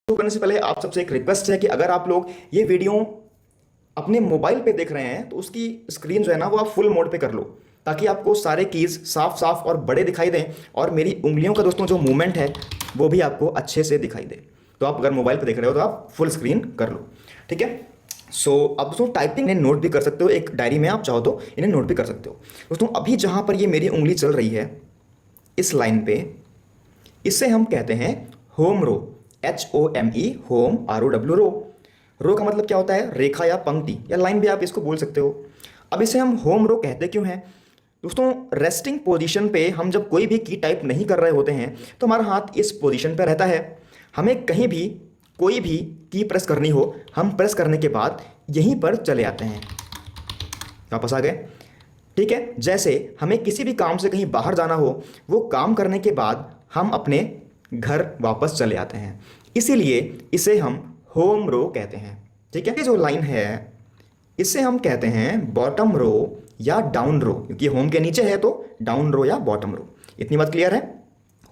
शुरू करने से पहले आप सबसे एक रिक्वेस्ट है कि अगर आप लोग ये वीडियो अपने मोबाइल पे देख रहे हैं तो उसकी स्क्रीन जो है ना वो आप फुल मोड पे कर लो, ताकि आपको सारे कीज़ साफ साफ और बड़े दिखाई दें और मेरी उंगलियों का दोस्तों जो मूवमेंट है वो भी आपको अच्छे से दिखाई दे। तो आप अगर मोबाइल पे देख रहे हो तो आप फुल स्क्रीन कर लो, ठीक है। आप दोस्तों टाइपिंग इन्हें नोट भी कर सकते हो, एक डायरी में आप चाहो तो इन्हें नोट भी कर सकते हो। दोस्तों अभी जहाँ पर ये मेरी उंगली चल रही है इस लाइन पे, इसे हम कहते हैं होम रो, HOME, होम ROW, रो। रो का मतलब क्या होता है? रेखा या पंक्ति या लाइन भी आप इसको बोल सकते हो। अब इसे हम होम रो कहते क्यों हैं? दोस्तों रेस्टिंग पोजीशन पे हम जब कोई भी की टाइप नहीं कर रहे होते हैं तो हमारा हाथ इस पोजीशन पे रहता है। हमें कहीं भी कोई भी की प्रेस करनी हो, हम प्रेस करने के बाद यहीं पर चले आते हैं, वापस आ गए, ठीक है। जैसे हमें किसी भी काम से कहीं बाहर जाना हो, वो काम करने के बाद हम अपने घर वापस चले आते हैं, इसीलिए इसे हम होम रो कहते हैं, ठीक है। ये जो लाइन है इसे हम कहते हैं बॉटम रो या डाउन रो, क्योंकि होम के नीचे है तो डाउन रो या बॉटम रो। इतनी बात क्लियर है?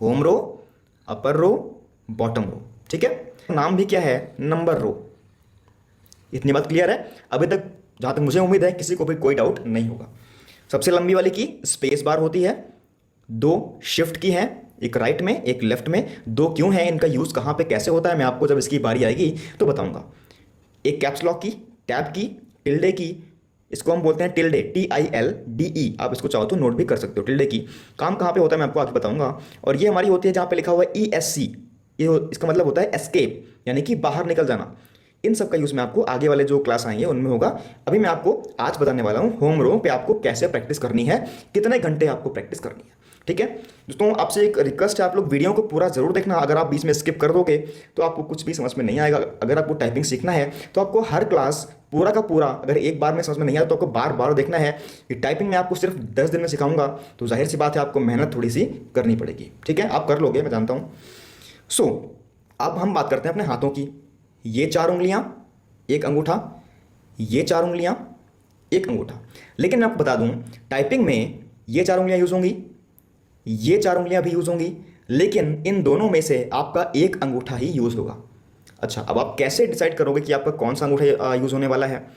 होम रो, अपर रो, बॉटम रो, ठीक है। नाम भी क्या है? नंबर रो। इतनी बात क्लियर है? अभी तक जहाँ तक मुझे उम्मीद है किसी को भी कोई डाउट नहीं होगा। सबसे लंबी वाली की स्पेस बार होती है, दो शिफ्ट की है, एक राइट में एक लेफ्ट में। दो क्यों है, इनका यूज़ कहाँ पे कैसे होता है मैं आपको जब इसकी बारी आएगी तो बताऊंगा। एक कैप्स लॉक की, टैब की, टिल्डे की, इसको हम बोलते हैं टिल्डे, TILDE। आप इसको चाहो तो नोट भी कर सकते हो। टिल्डे की काम कहाँ पे होता है मैं आपको आगे बताऊंगा। और ये हमारी होती है जहाँ पे लिखा हुआ है ESC, ये इसका मतलब होता है एस्केप, यानी कि बाहर निकल जाना। इन सब का यूज़ मैं आपको आगे वाले जो क्लास आएंगे उनमें होगा। अभी मैं आपको आज बताने वाला हूँ होम रो पे आपको कैसे प्रैक्टिस करनी है, कितने घंटे आपको प्रैक्टिस करनी है, ठीक है। दोस्तों आपसे एक रिक्वेस्ट है, आप लोग वीडियो को पूरा जरूर देखना। अगर आप बीच में स्किप कर दोगे तो आपको कुछ भी समझ में नहीं आएगा। अगर आपको टाइपिंग सीखना है तो आपको हर क्लास पूरा का पूरा, अगर एक बार में समझ में नहीं आया तो आपको बार बार देखना है। कि टाइपिंग में आपको सिर्फ 10 दिन में सिखाऊंगा तो जाहिर सी बात है आपको मेहनत थोड़ी सी करनी पड़ेगी, ठीक है। आप कर लोगे, मैं जानता हूँ। अब हम बात करते हैं अपने हाथों की। ये 4 उंगलियां, एक अंगूठा, ये 4 उंगलियां, एक अंगूठा। लेकिन मैं आपको बता दूं टाइपिंग में ये 4 उंगलियां यूज होंगी, ये 4 उंगलियां भी यूज होंगी, लेकिन इन दोनों में से आपका एक अंगूठा ही यूज होगा। अच्छा, अब आप कैसे डिसाइड करोगे कि आपका कौन सा अंगूठा यूज होने वाला है?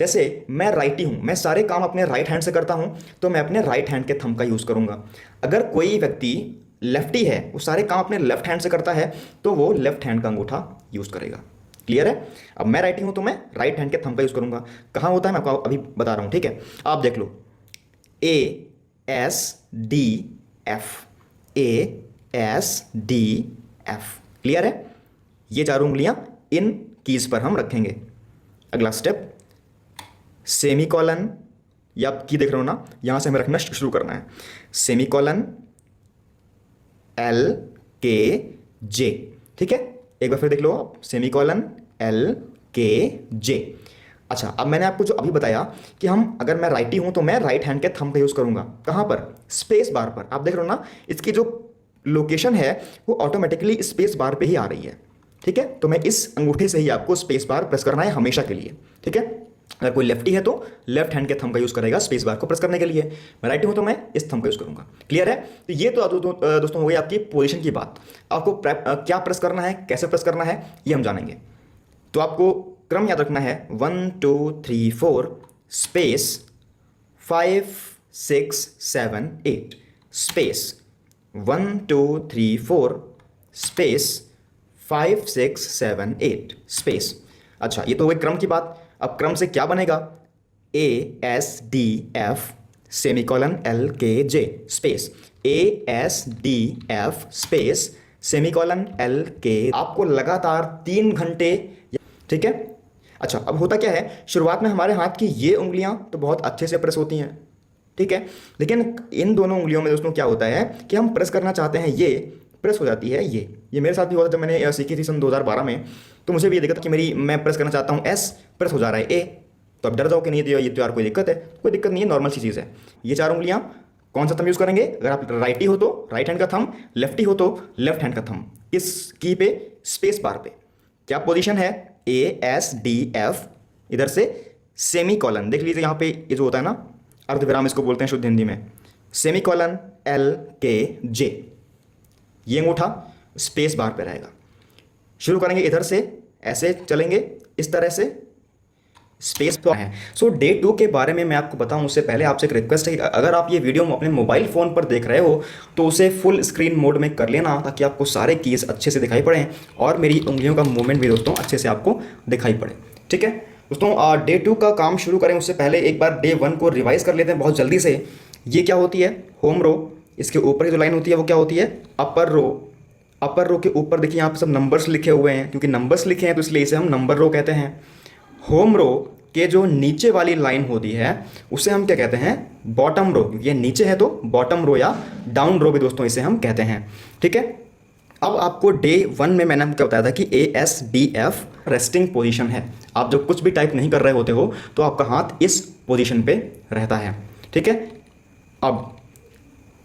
जैसे मैं राइटी हूं, मैं सारे काम अपने राइट हैंड से करता हूं, तो मैं अपने राइट हैंड के थंब का यूज करूंगा। अगर कोई व्यक्ति लेफ्टी है, वो सारे काम अपने लेफ्ट हैंड से करता है, तो वो लेफ्ट हैंड का अंगूठा यूज करेगा। क्लियर है? अब मैं राइटी हूं तो मैं राइट हैंड के थंब का यूज करूंगा। कहां होता है मैं आपको अभी बता रहा हूं, ठीक है। आप देख लो, ASDF, ASDF, क्लियर है? ये 4 उंगलियां इन कीज पर हम रखेंगे। अगला स्टेप सेमी कॉलन, या आप की देख रहे हो ना, यहां से हमें रखना शुरू करना है। सेमी कॉलन LKJ, ठीक है। एक बार फिर देख लो आप, सेमी कॉलन LKJ। अच्छा, अब मैंने आपको जो अभी बताया कि अगर मैं राइटी हूं तो मैं राइट हैंड के थंब का यूज करूंगा। कहां पर? स्पेस बार पर। आप देख रहे हो ना, इसकी जो लोकेशन है वो ऑटोमेटिकली स्पेस बार पे ही आ रही है, ठीक है। तो मैं इस अंगूठे से ही आपको स्पेस बार प्रेस करना है हमेशा के लिए, ठीक है। अगर कोई लेफ्टी है तो लेफ्ट हैंड के थंब का यूज करेगा स्पेस बार को प्रेस करने के लिए। मैं राइटी हूं तो मैं इस थंब का यूज करूंगा। क्लियर है? तो ये तो दोस्तों हो गई आपकी पोजीशन की बात। आपको क्या प्रेस करना है, कैसे प्रेस करना है, ये हम जानेंगे। तो आपको क्रम याद रखना है, 1 2 3 4 स्पेस 5 6 7 8 स्पेस 1 2 3 4 स्पेस 5 6 7 8 स्पेस। अच्छा, ये तो हो गई क्रम की बात। अब क्रम से क्या बनेगा? ASDF semicolon LKJ space ASDF space semicolon LK। आपको लगातार 3 घंटे, ठीक है। अच्छा, अब होता क्या है, शुरुआत में हमारे हाथ की ये उंगलियां तो बहुत अच्छे से प्रेस होती हैं, ठीक है। लेकिन इन दोनों उंगलियों में दोस्तों क्या होता है कि हम प्रेस करना चाहते हैं, ये प्रेस हो जाती है। ये मेरे साथ भी हुआ था जब मैंने सीखी थी सन 2012 में। तो मुझे भी ये दिक्कत कि मैं प्रेस करना चाहता हूँ S, प्रेस हो जा रहा है A। तो अब डर जाओ कि नहीं, ये तो यार कोई दिक्कत है। कोई दिक्कत नहीं है, नॉर्मल सी चीज़ है। ये 4 उंगलियां कौन सा थंब यूज़ करेंगे? अगर आप राइटी हो तो राइट हैंड का थंब, लेफ्टी हो तो लेफ्ट हैंड का थंब। इस की पे स्पेस बार पे क्या पोजीशन है? ASDF, इधर से सेमी कॉलन देख लीजिए, यहाँ पे ये जो होता है ना अर्धविराम, इसको बोलते हैं शुद्ध हिंदी में सेमी कॉलन LKJ। ये अंगूठा स्पेस बार पे रहेगा। शुरू करेंगे इधर से, ऐसे चलेंगे इस तरह से, स्पेस तो है। सो डे 2 के बारे में मैं आपको बताऊं उससे पहले आपसे एक रिक्वेस्ट है कि अगर आप ये वीडियो अपने मोबाइल फ़ोन पर देख रहे हो तो उसे फुल स्क्रीन मोड में कर लेना, ताकि आपको सारे कीज़ अच्छे से दिखाई पड़ें और मेरी उंगलियों का मूवमेंट भी दोस्तों अच्छे से आपको दिखाई पड़े। ठीक है दोस्तों, डे 2 का काम शुरू करें उससे पहले एक बार डे 1 को रिवाइज कर लेते हैं बहुत जल्दी से। ये क्या होती है? होम रो। इसके ऊपर की जो लाइन होती है वो क्या होती है? अपर रो। अपर रो के ऊपर देखिए यहाँ पे सब नंबर्स लिखे हुए हैं, क्योंकि नंबर्स लिखे हैं तो इसलिए इसे हम नंबर रो कहते हैं। होम रो के जो नीचे वाली लाइन होती है उसे हम क्या कहते हैं? बॉटम रो, क्योंकि ये नीचे है तो बॉटम रो या डाउन रो भी दोस्तों इसे हम कहते हैं। ठीक है, अब आपको डे 1 में मैंने आपको क्या बताया था कि ASDF रेस्टिंग पोजीशन है। आप जब कुछ भी टाइप नहीं कर रहे होते हो तो आपका हाथ इस पोजीशन पे रहता है। ठीक है, अब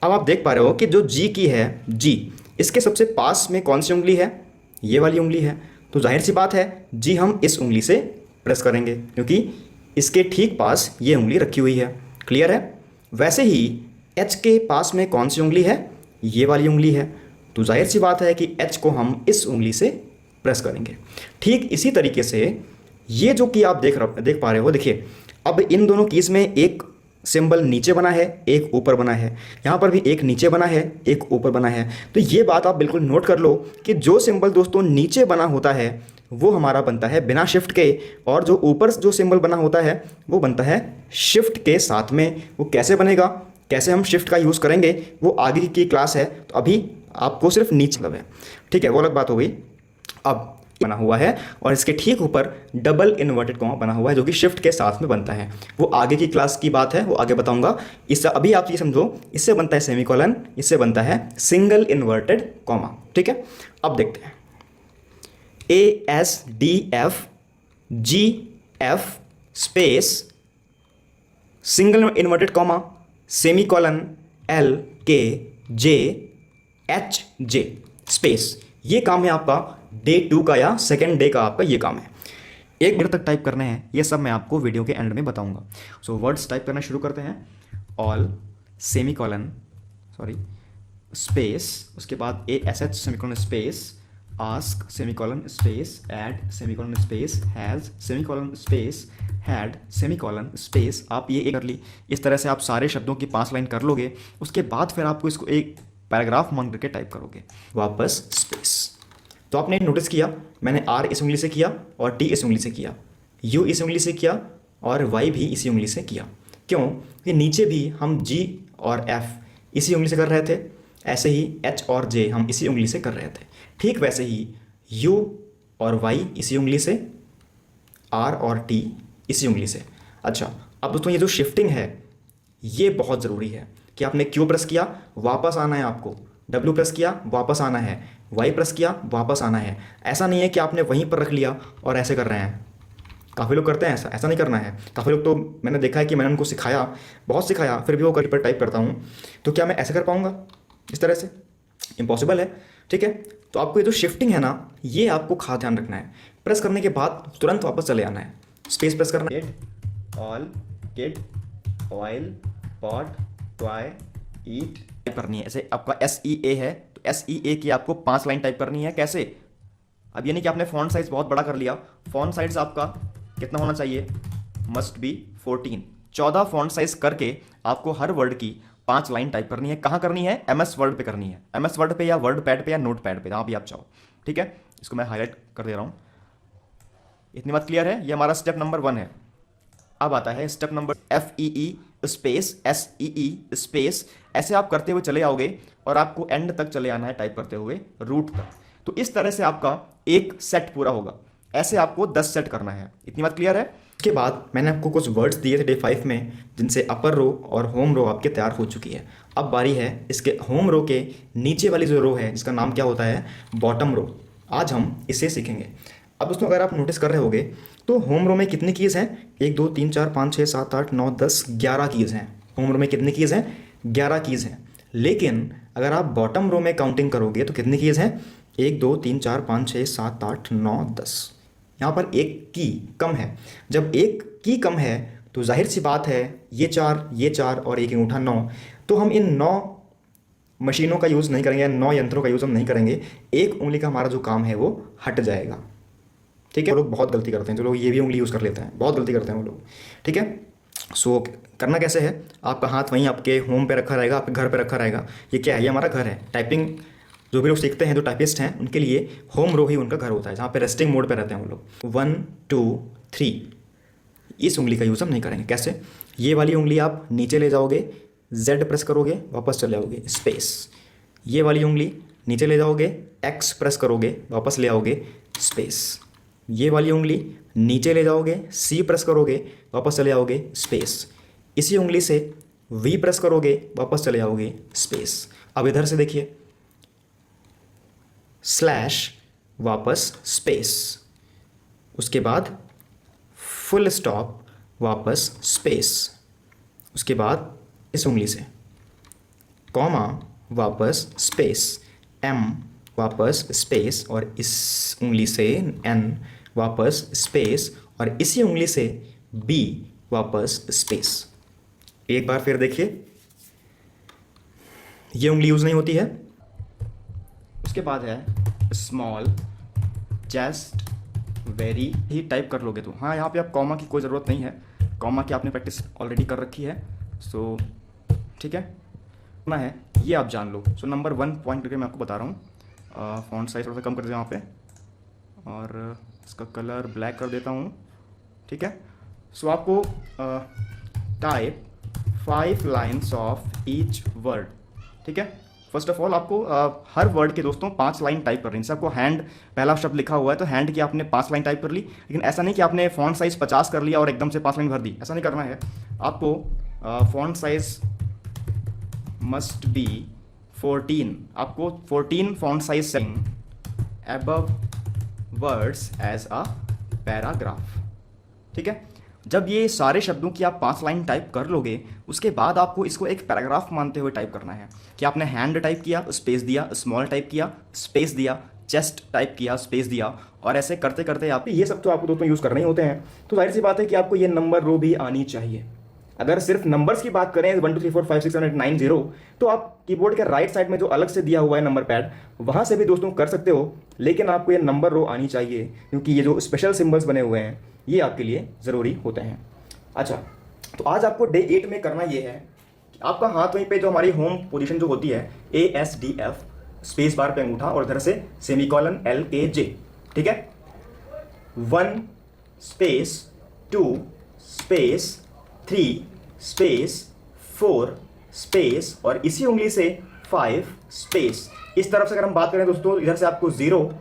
आप देख पा रहे हो कि जो जी की है, जी, इसके सबसे पास में कौन सी उंगली है? ये वाली उंगली है। तो जाहिर सी बात है जी हम इस उंगली से प्रेस करेंगे, क्योंकि इसके ठीक पास ये उंगली रखी हुई है। क्लियर है? वैसे ही एच के पास में कौन सी उंगली है? ये वाली उंगली है। तो जाहिर सी बात है कि एच को हम इस उंगली से प्रेस करेंगे। ठीक इसी तरीके से ये जो कि आप देख पा रहे हो, देखिए अब इन दोनों कीज़ में एक सिंबल नीचे बना है, एक ऊपर बना है। यहाँ पर भी एक नीचे बना है, एक ऊपर बना है। तो ये बात आप बिल्कुल नोट कर लो कि जो सिंबल दोस्तों नीचे बना होता है वो हमारा बनता है बिना शिफ्ट के, और जो ऊपर जो सिंबल बना होता है वो बनता है शिफ्ट के साथ में। वो कैसे बनेगा, कैसे हम शिफ्ट का यूज़ करेंगे, वो आगे की क्लास है। तो अभी आपको सिर्फ नीचे मतलब है। ठीक है, वो अलग बात हो गई। अब बना हुआ है और इसके ठीक ऊपर डबल इन्वर्टेड कॉमा बना हुआ है, जो कि शिफ्ट के साथ में बनता है। वो आगे की क्लास की बात है, वो आगे बताऊंगा। इससे अभी आप ये समझो, इससे बनता है सेमीकोलन, इससे बनता है सिंगल इन्वर्टेड कॉमा। ठीक है, अब देखते हैं ASDF GF space single inverted comma semicolon LKJHJ space. ये काम है आपका डे 2 का या सेकेंड डे का, आपका ये काम है। 1 मिनट तक टाइप करने हैं, ये सब मैं आपको वीडियो के एंड में बताऊंगा। सो वर्ड्स टाइप करना शुरू करते हैं। ऑल सेमीकोलन स्पेस, उसके बाद ASH semicolon space, ask semicolon space, add semicolon space, has semicolon space, had semicolon space. आप ये कर ली। इस तरह से आप सारे शब्दों की 5 लाइन कर लोगे। उसके बाद फिर आपको इसको एक पैराग्राफ मान करके टाइप करोगे, वापस स्पेस। तो आपने नोटिस किया मैंने R इस उंगली से किया और T इस उंगली से किया, U इस उंगली से किया और Y भी इसी उंगली से किया। क्यों? कि नीचे भी हम G और F इसी उंगली से कर रहे थे, ऐसे ही H और J हम इसी उंगली से कर रहे थे। ठीक वैसे ही U और Y इसी उंगली से, R और T इसी उंगली से। अच्छा, अब दोस्तों ये जो शिफ्टिंग है ये बहुत ज़रूरी है कि आपने Q प्रेस किया वापस आना है, आपको W प्रेस किया वापस आना है, Y प्रेस किया वापस आना है। ऐसा नहीं है कि आपने वहीं पर रख लिया और ऐसे कर रहे हैं। काफ़ी लोग करते हैं ऐसा, ऐसा नहीं करना है। काफ़ी लोग तो मैंने देखा है कि मैंने उनको सिखाया, बहुत सिखाया, फिर भी वो कहीं पर टाइप करता हूँ। तो क्या मैं ऐसे कर पाऊँगा इस तरह से? इम्पॉसिबल है। ठीक है, तो आपको ये जो शिफ्टिंग है ना, ये आपको खास ध्यान रखना है। प्रेस करने के बाद तुरंत वापस चले आना है, स्पेस प्रेस करना है। All kid oil pot toy eat type करनी है। ऐसे आपका SEA है तो SEA की आपको 5 लाइन टाइप करनी है। कैसे? अब ये नहीं कि आपने फॉन्ट साइज बहुत बड़ा कर लिया। फॉन्ट साइज आपका कितना होना चाहिए? मस्ट बी 14 फॉन्ट साइज करके आपको हर वर्ड की 5 लाइन टाइप करनी है। कहाँ करनी है? MS वर्ड पे करनी है। MS वर्ड पे या वर्ड पैड पे या नोट पैड पे, जहाँ भी आप चाहो। ठीक है, इसको मैं हाईलाइट कर दे रहा हूँ। इतनी बात क्लियर है? ये हमारा स्टेप नंबर 1 है। अब आता है step number FEE space SEE space. ऐसे आप करते हुए चले आओगे और आपको एंड तक चले आना है टाइप करते हुए, रूट तक। तो इस तरह से आपका एक सेट पूरा होगा। ऐसे आपको 10 सेट करना है। इतनी बात क्लियर है? इसके बाद मैंने आपको कुछ वर्ड्स दिए थे डे 5 में, जिनसे अपर रो और होम रो आपके तैयार हो चुकी है। अब बारी है इसके होम रो के नीचे वाली जो रो है, जिसका नाम क्या होता है? Bottom row. आज हम इसे सीखेंगे। अब दोस्तों अगर आप नोटिस कर रहे होगे तो होम रो में कितनी कीज़ हैं? 1 2 3 4 5 6 7 8 9 10 11 कीज़ हैं। होम रो में कितनी कीज़ हैं? 11 कीज़ हैं। लेकिन अगर आप बॉटम रो में काउंटिंग करोगे तो कितनी कीज़ हैं? 1 2 3 4 5 6 7 8 9 10। यहाँ पर एक की कम है। जब एक की कम है तो जाहिर सी बात है ये 4 और एक अंगूठा 9, तो हम इन 9 मशीनों का यूज़ नहीं करेंगे, 9 यंत्रों का यूज़ हम नहीं करेंगे, एक उंगली का हमारा जो काम है वो हट जाएगा। ठीक है, वो लोग बहुत गलती करते हैं, जो लोग ये भी उंगली यूज़ कर लेते हैं, बहुत गलती करते हैं वो लोग। ठीक है, सो करना कैसे है, आपका हाथ वहीं आपके होम पे रखा रहेगा, आपके घर पे रखा रहेगा। ये क्या है, ये हमारा घर है। टाइपिंग जो भी लोग सीखते हैं, जो टाइपिस्ट हैं, उनके लिए होम रो ही उनका घर होता है, जहाँ पे रेस्टिंग मोड पे रहते हैं वो लोग। 1 2 3 इस उंगली का यूज़ हम नहीं करेंगे। कैसे, ये वाली उंगली आप नीचे ले जाओगे, Z प्रेस करोगे, वापस चले आओगे, स्पेस। ये वाली उंगली नीचे ले जाओगे, X प्रेस करोगे, वापस ले आओगे, स्पेस। ये वाली उंगली नीचे ले जाओगे, C प्रेस करोगे, वापस चले आओगे, स्पेस। इसी उंगली से V प्रेस करोगे, वापस चले आओगे, स्पेस। अब इधर से देखिए, स्लैश, वापस स्पेस, उसके बाद फुल स्टॉप, वापस स्पेस, उसके बाद इस उंगली से कॉमा, वापस स्पेस, M, वापस स्पेस, और इस उंगली से N, वापस स्पेस, और इसी उंगली से B, वापस स्पेस। एक बार फिर देखिए, ये उंगली यूज़ नहीं होती है। उसके बाद है स्मॉल, जस्ट, वेरी ही टाइप कर लोगे तो। हाँ, यहाँ पे आप कॉमा की कोई ज़रूरत नहीं है, कॉमा की आपने प्रैक्टिस ऑलरेडी कर रखी है। सो ठीक है ना, है ये आप जान लो। सो नंबर 1 पॉइंट करके मैं आपको बता रहा हूँ। फॉन्ट साइज थोड़ा सा कम कर देता हूँ यहाँ पे, और इसका कलर ब्लैक कर देता हूँ। ठीक है, सो आपको type 5 lines of each word. ठीक है, फर्स्ट ऑफ ऑल आपको हर वर्ड के दोस्तों 5 लाइन टाइप करनी है। जैसे आपको हैंड पहला शब्द लिखा हुआ है तो हैंड की आपने 5 लाइन टाइप कर ली, लेकिन ऐसा नहीं कि आपने फॉन्ट साइज 50 कर लिया और एकदम से 5 लाइन भर दी, ऐसा नहीं करना है। आपको फॉन्ट साइज मस्ट बी 14, आपको 14 font size setting above words as a paragraph. ठीक है, जब ये सारे शब्दों की आप 5 लाइन टाइप कर लोगे, उसके बाद आपको इसको एक पैराग्राफ मानते हुए टाइप करना है कि आपने हैंड टाइप किया, स्पेस दिया, स्मॉल टाइप किया, स्पेस दिया, चेस्ट टाइप किया, स्पेस दिया, और ऐसे करते करते आप ये सब तो आपको दोस्तों यूज़ करने ही होते हैं। तो जाहिर सी बात है कि आपको ये नंबर रो भी आनी चाहिए। अगर सिर्फ नंबर्स की बात करें 1 2 3 4 5 6 7 8 9 0, तो आप कीबोर्ड के राइट साइड में जो अलग से दिया हुआ है नंबर पैड, वहाँ से भी दोस्तों कर सकते हो, लेकिन आपको ये नंबर रो आनी चाहिए, क्योंकि ये जो स्पेशल सिम्बल्स बने हुए हैं ये आपके लिए ज़रूरी होते हैं। अच्छा, तो आज आपको डे 8 में करना ये है कि आपका हाथ वहीं पे जो हमारी होम पोजीशन जो होती है ASDF, स्पेस बार पे अंगूठा, और इधर से सेमीकोलन LKJ। ठीक है, 1 स्पेस 2 स्पेस 3 स्पेस 4 स्पेस, और इसी उंगली से 5 स्पेस। इस तरफ से अगर हम बात करें दोस्तों, इधर से आपको 0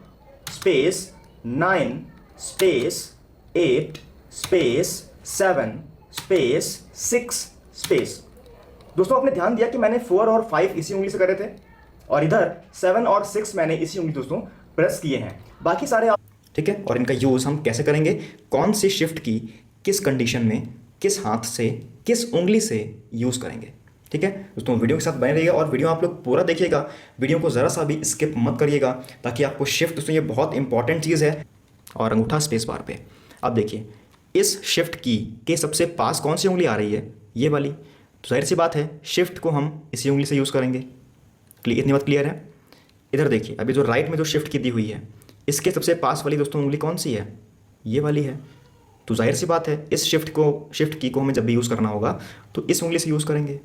space 9 space 8 space 7 space 6 space. दोस्तों आपने ध्यान दिया कि मैंने 4 और 5 इसी उंगली से करे थे, और इधर 7 और 6 मैंने इसी उंगली दोस्तों प्रेस किए हैं, बाकी सारे आप। ठीक है, और इनका यूज़ हम कैसे करेंगे, कौन सी शिफ्ट की किस कंडीशन में, किस हाथ से, किस उंगली से यूज़ करेंगे। ठीक है दोस्तों, वीडियो के साथ बने रहिएगा और वीडियो आप लोग पूरा देखिएगा, वीडियो को ज़रा सा भी स्किप मत करिएगा, ताकि आपको शिफ्ट, दोस्तों ये बहुत इंपॉर्टेंट चीज़ है। और अंगूठा स्पेस बार पे अब देखिए, इस शिफ्ट की के सबसे पास कौन सी उंगली आ रही है, ये वाली। तो जाहिर सी बात है शिफ्ट को हम इसी उंगली से यूज़ करेंगे। इतनी बात क्लियर है। इधर देखिए, अभी जो राइट में जो शिफ्ट की दी हुई है, इसके सबसे पास वाली दोस्तों उंगली कौन सी है, ये वाली है। तो जाहिर सी बात है इस शिफ्ट की को हमें जब भी यूज़ करना होगा तो इस उंगली से यूज़ करेंगे।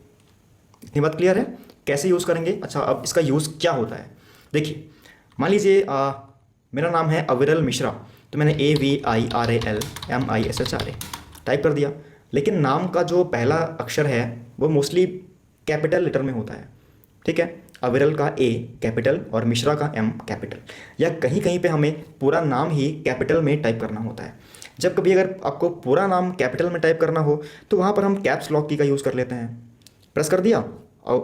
इतनी बात क्लियर है, कैसे यूज़ करेंगे। अच्छा, अब इसका यूज़ क्या होता है, देखिए मान लीजिए मेरा नाम है अविरल मिश्रा, तो मैंने AVIRALMISHRA टाइप कर दिया, लेकिन नाम का जो पहला अक्षर है वो मोस्टली कैपिटल लेटर में होता है। ठीक है, अविरल का A कैपिटल और मिश्रा का M कैपिटल, या कहीं कहीं पे हमें पूरा नाम ही कैपिटल में टाइप करना होता है। जब कभी अगर आपको पूरा नाम कैपिटल में टाइप करना हो तो वहाँ पर हम कैप्स लॉक की का यूज़ कर लेते हैं। प्रेस कर दिया, और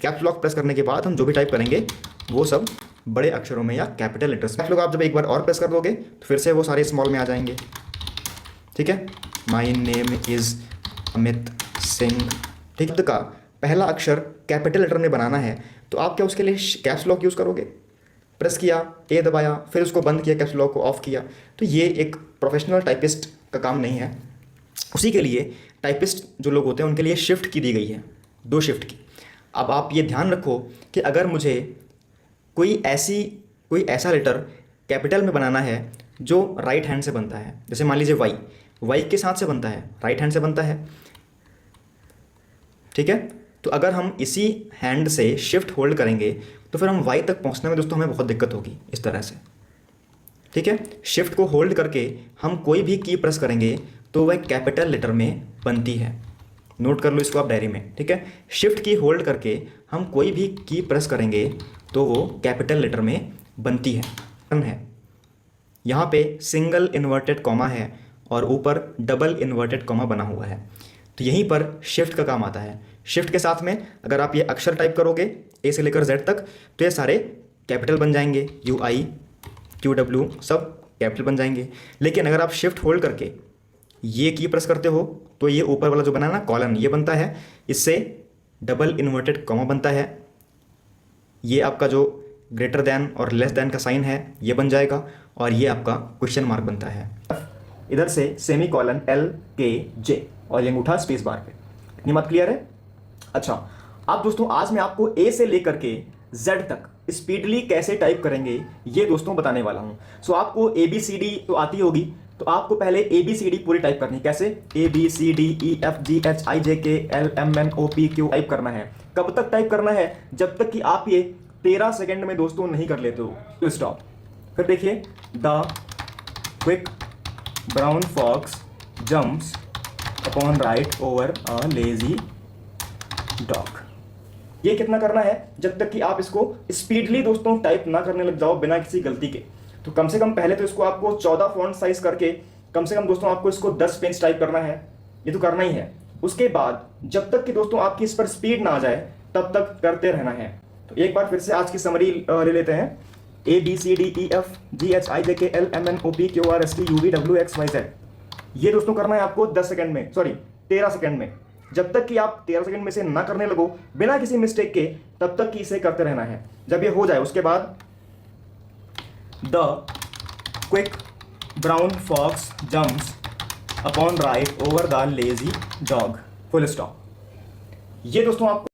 कैप्स लॉक प्रेस करने के बाद हम जो भी टाइप करेंगे वो सब बड़े अक्षरों में या कैपिटल लेटर्स में। आप जब एक बार और प्रेस कर दोगे तो फिर से वो सारे स्मॉल में आ जाएंगे। ठीक है, my name is Amit Singh. ठीक है, का पहला अक्षर कैपिटल लेटर में बनाना है तो आप क्या उसके लिए कैप्स लॉक यूज़ करोगे। प्रेस किया, ए दबाया, फिर उसको बंद किया, कैप्स लॉक को ऑफ किया। तो ये एक प्रोफेशनल टाइपिस्ट का काम नहीं है। उसी के लिए टाइपिस्ट जो लोग होते हैं उनके लिए शिफ्ट की दी गई है, 2 शिफ्ट की। अब आप ये ध्यान रखो कि अगर मुझे कोई ऐसा लेटर कैपिटल में बनाना है जो राइट हैंड से बनता है, जैसे मान लीजिए वाई के साथ से बनता है, राइट हैंड से बनता है, ठीक है। तो अगर हम इसी हैंड से शिफ्ट होल्ड करेंगे तो फिर हम वाई तक पहुंचने में दोस्तों हमें बहुत दिक्कत होगी, इस तरह से, ठीक है। शिफ्ट को होल्ड करके हम कोई भी की प्रेस करेंगे तो वह कैपिटल लेटर में बनती है। नोट कर लो इसको आप डायरी में, ठीक है। शिफ्ट की होल्ड करके हम कोई भी की प्रेस करेंगे तो वो कैपिटल लेटर में बनती है। यहाँ पे सिंगल इन्वर्टेड कॉमा है और ऊपर डबल इन्वर्टेड कॉमा बना हुआ है, तो यहीं पर शिफ्ट का काम आता है। शिफ्ट के साथ में अगर आप ये अक्षर टाइप करोगे ए से लेकर जेड तक तो ये सारे कैपिटल बन जाएंगे, UI QW सब कैपिटल बन जाएंगे। लेकिन अगर आप शिफ्ट होल्ड करके ये की प्रेस करते हो तो ये ऊपर वाला जो बना है ना कॉलन, ये बनता है, इससे डबल इन्वर्टेड कॉमा बनता है, ये आपका जो ग्रेटर देन और लेस देन का साइन है ये बन जाएगा और ये आपका क्वेश्चन मार्क बनता है। इधर से सेमी कॉलन LKJ और ये अंगूठा स्पेस बार पे। इतनी बात क्लियर है? अच्छा, अब दोस्तों आज मैं आपको A से लेकर के Z तक स्पीडली कैसे टाइप करेंगे ये दोस्तों बताने वाला हूँ। सो आपको ABCD तो आती होगी, तो आपको पहले ABCD पूरी टाइप करनी। कैसे? ABCDEFGHIJKLMNOPQ टाइप करना है। कब तक टाइप करना है? जब तक कि आप ये 13 सेकंड में दोस्तों नहीं कर लेते हो। स्टॉप। फिर देखिए, the quick brown fox jumps upon right over a lazy dog. ये कितना करना है? जब तक कि आप इसको स्पीडली दोस्तों टाइप ना करने लग जाओ बिना किसी गलती के। तो कम से कम पहले तो इसको आपको 14 फॉन्ट साइज करके कम से कम दोस्तों आपको इसको 10 पेज टाइप करना है, ये तो करना ही है। उसके बाद जब तक कि दोस्तों आपकी इस पर स्पीड ना आ जाए तब तक करते रहना है। तो एक बार फिर से आज की समरी ले लेते हैं। ABCDEFGHIJKLMNOPQRSTUVWXYZ, ये दोस्तों करना है आपको 10 सेकंड में, सॉरी 13 सेकंड में। जब तक कि आप 13 सेकंड में से ना करने लगो बिना किसी मिस्टेक के, तब तक कि इसे करते रहना है। जब ये हो जाए उसके बाद the quick brown fox jumps upon right over the lazy dog, full stop. ये दोस्तों आपको